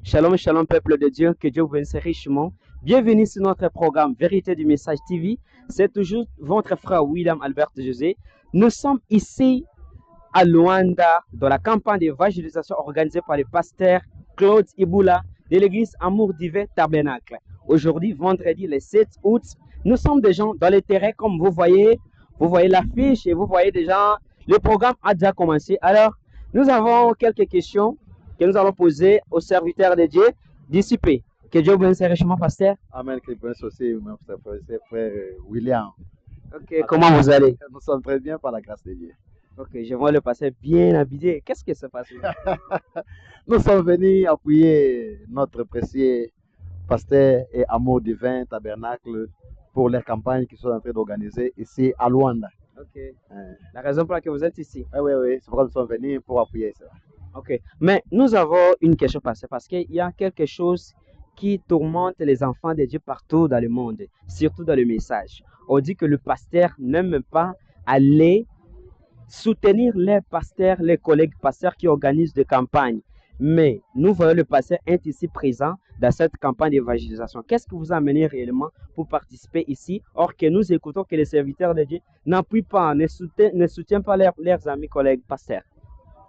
Shalom, shalom, peuple de Dieu, que Dieu vous bénisse richement. Bienvenue sur notre programme Vérité du Message TV. C'est toujours votre frère William Albert José. Nous sommes ici à Luanda, dans la campagne d'évangélisation organisée par le pasteur Claude Iboula de l'église Amour Divin Tabernacle. Aujourd'hui, vendredi le 7 août, nous sommes des gens dans le terrain comme vous voyez l'affiche et vous voyez déjà, le programme a déjà commencé. Alors, nous avons quelques questions que nous allons poser aux serviteurs de Dieu d'ici peu. Que Dieu vous bénisse richement, pasteur. Amen, que bénisse aussi mon frère William. Ok, comment vous allez? Nous sommes très bien par la grâce de Dieu. Ok, je vois le pasteur bien habillé. Qu'est-ce qui se passe? Nous sommes venus appuyer notre précieux pasteur et Amour Divin Tabernacle pour les campagnes qui sont en train d'organiser ici à Luanda. Ok. La raison pour laquelle vous êtes ici? Oui, c'est pourquoi nous sommes venus pour appuyer ça. Ok, mais nous avons une question parce qu'il y a quelque chose qui tourmente les enfants de Dieu partout dans le monde, surtout dans le message. On dit que le pasteur n'aime pas aller soutenir les pasteurs, les collègues pasteurs qui organisent des campagnes. Mais nous voyons le pasteur est ici présent dans cette campagne d'évangélisation. Qu'est-ce que vous amenez réellement pour participer ici, or que nous écoutons que les serviteurs de Dieu n'appuient pas, ne soutiennent pas leurs amis collègues pasteurs?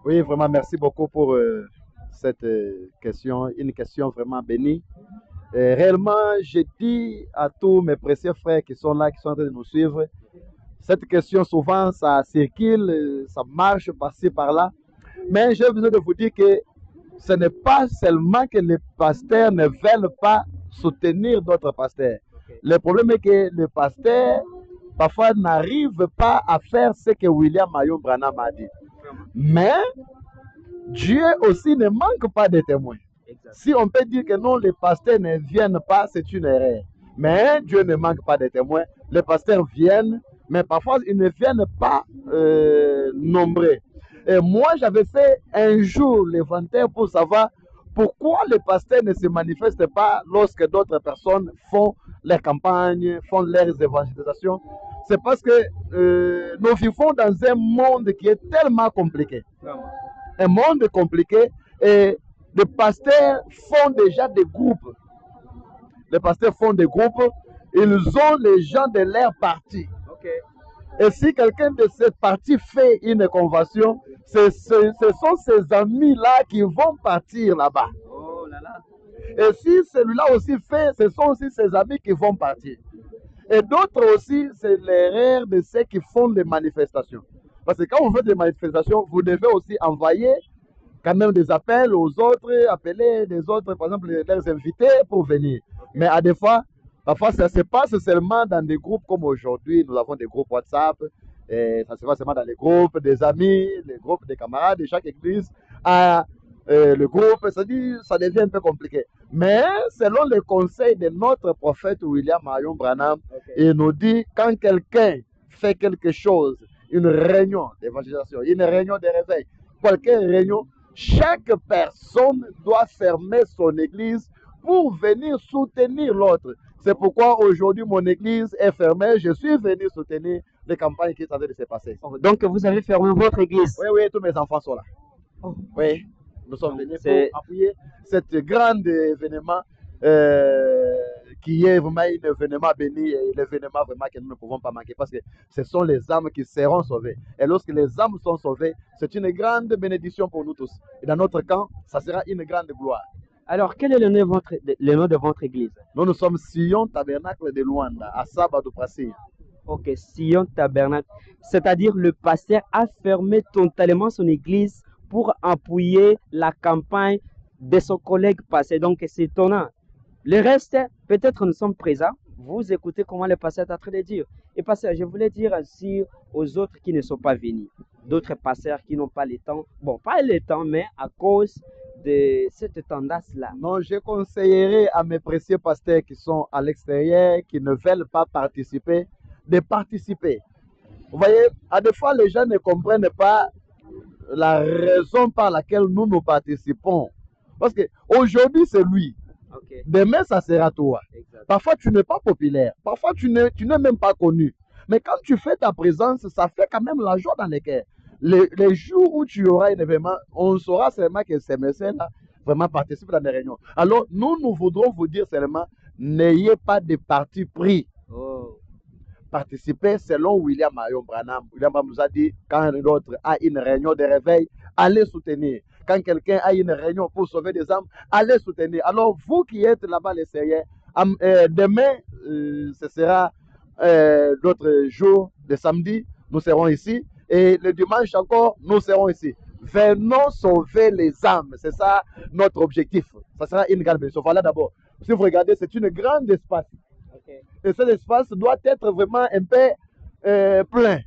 Oui, vraiment, merci beaucoup pour cette question, une question vraiment bénie. Réellement, je dis à tous mes précieux frères qui sont là, qui sont en train de nous suivre, cette question souvent, ça circule, ça marche par-ci, par-là. Mais j'ai besoin de vous dire que ce n'est pas seulement que les pasteurs ne veulent pas soutenir d'autres pasteurs. Le problème est que le pasteur, parfois, n'arrive pas à faire ce que William Marion Branham a dit. Mais Dieu aussi ne manque pas de témoins. Si on peut dire que non, les pasteurs ne viennent pas, c'est une erreur. Mais Dieu ne manque pas de témoins. Les pasteurs viennent, mais parfois ils ne viennent pas nombreux. Et moi, j'avais fait un jour l'inventaire pour savoir pourquoi les pasteurs ne se manifestent pas lorsque d'autres personnes font leurs campagnes, font leurs évangélisations. C'est parce que nous vivons dans un monde qui est tellement compliqué. Un monde compliqué et les pasteurs font déjà des groupes. Les pasteurs font des groupes, ils ont les gens de leur parti. Et si quelqu'un de cette partie fait une convention, ce sont ces amis-là qui vont partir là-bas. Oh là là. Et si celui-là aussi fait, ce sont aussi ses amis qui vont partir. Et d'autres aussi, c'est l'erreur de ceux qui font des manifestations. Parce que quand vous faites des manifestations, vous devez aussi envoyer quand même des appels aux autres, appeler des autres, par exemple, les inviter pour venir. Mais à des fois, parfois, ça se passe seulement dans des groupes comme aujourd'hui. Nous avons des groupes WhatsApp. Et ça se passe seulement dans les groupes des amis, les groupes des camarades de chaque église. Le groupe, ça devient un peu compliqué. Mais selon les conseils de notre prophète William Marion Branham, il nous dit quand quelqu'un fait quelque chose, une réunion d'évangélisation, une réunion de réveil, quelle réunion, chaque personne doit fermer son église pour venir soutenir l'autre. C'est pourquoi aujourd'hui mon église est fermée. Je suis venu soutenir les campagnes qui sont en train de se passer. Oh, donc vous avez fermé votre église? Oui, tous mes enfants sont là. Oh. Oui, nous sommes venus pour appuyer cet grand événement qui est vraiment un événement béni et l'événement vraiment que nous ne pouvons pas manquer parce que ce sont les âmes qui seront sauvées. Et lorsque les âmes sont sauvées, c'est une grande bénédiction pour nous tous. Et dans notre camp, ça sera une grande gloire. Alors, quel est le nom de votre église? Nous sommes Sion Tabernacle de Luanda, à Sabado Prassi. Ok, Sion Tabernacle. C'est-à-dire le pasteur a fermé totalement son église pour appuyer la campagne de son collègue passé. Donc, c'est étonnant. Le reste, peut-être nous sommes présents. Vous écoutez comment le pasteur est en train de dire. Et pasteur, je voulais dire aussi aux autres qui ne sont pas venus, d'autres pasteurs qui n'ont pas le temps, bon, pas le temps, mais à cause de cette tendance-là. Non, je conseillerais à mes précieux pasteurs qui sont à l'extérieur, qui ne veulent pas participer, de participer. Vous voyez, à des fois, les gens ne comprennent pas la raison par laquelle nous participons. Parce qu'aujourd'hui, c'est lui. Demain, ça sera toi. Parfois, tu n'es pas populaire. Parfois, tu n'es même pas connu. Mais quand tu fais ta présence, ça fait quand même la joie dans les cœurs. Les jours où tu auras un événement, on saura seulement que ces messieurs-là vraiment participer dans des réunions. Alors, nous voudrons vous dire seulement, n'ayez pas de parti pris. Oh. Participez selon William Marion Branham. William Branham nous a dit, quand l'autre a une réunion de réveil, allez soutenir. Quand quelqu'un a une réunion pour sauver des âmes, allez soutenir. Alors, vous qui êtes là-bas, les Seigneurs, demain, ce sera d'autres jours, le samedi, nous serons ici. Et le dimanche encore, nous serons ici. Venons sauver les âmes. C'est ça notre objectif. Ça sera une grande bénédiction. Voilà d'abord. Si vous regardez, c'est une grande espace. Okay. Et cet espace doit être vraiment un peu plein.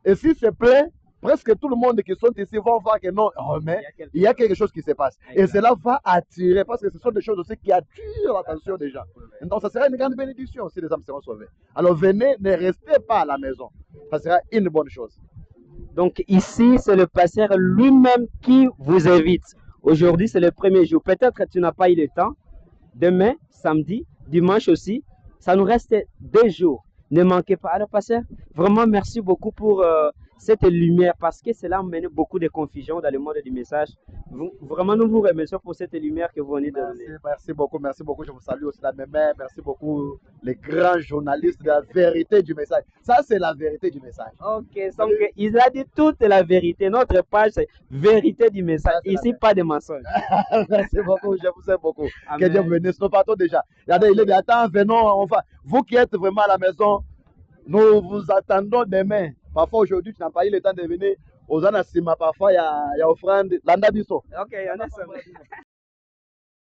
Et si c'est plein, presque tout le monde qui sont ici vont voir que non, oh, mais il y a quelque chose qui se passe. Exactement. Et cela va attirer, parce que ce sont des choses aussi qui attirent l'attention des gens. Donc ça sera une grande bénédiction si les âmes seront sauvées. Alors venez, ne restez pas à la maison. Ça sera une bonne chose. Donc ici, c'est le pasteur lui-même qui vous invite. Aujourd'hui, c'est le premier jour. Peut-être que tu n'as pas eu le temps. Demain, samedi, dimanche aussi. Ça nous reste 2 jours. Ne manquez pas. Alors, pasteur, vraiment merci beaucoup pour cette lumière parce que cela a mené beaucoup de confusion dans le monde du message. Vraiment, nous vous remercions pour cette lumière que vous venez de donner. Merci beaucoup, merci beaucoup. Je vous salue aussi la même. Merci beaucoup les grands journalistes de la vérité du message. Ça, c'est la vérité du message. Ok, donc il a dit toute la vérité. Notre page, c'est vérité du message. Ici, pas de mensonges. Merci beaucoup, je vous aime beaucoup. Amen. Que Dieu vous bénisse. Nous partons déjà. Regardez, il est bien. Attends, venons, on va. Vous qui êtes vraiment à la maison, nous vous attendons demain. Parfois, aujourd'hui, tu n'as pas eu le temps de venir. Aux Anasima, parfois, il y a offrande. Landa Bisso. Ok, il y en a ça.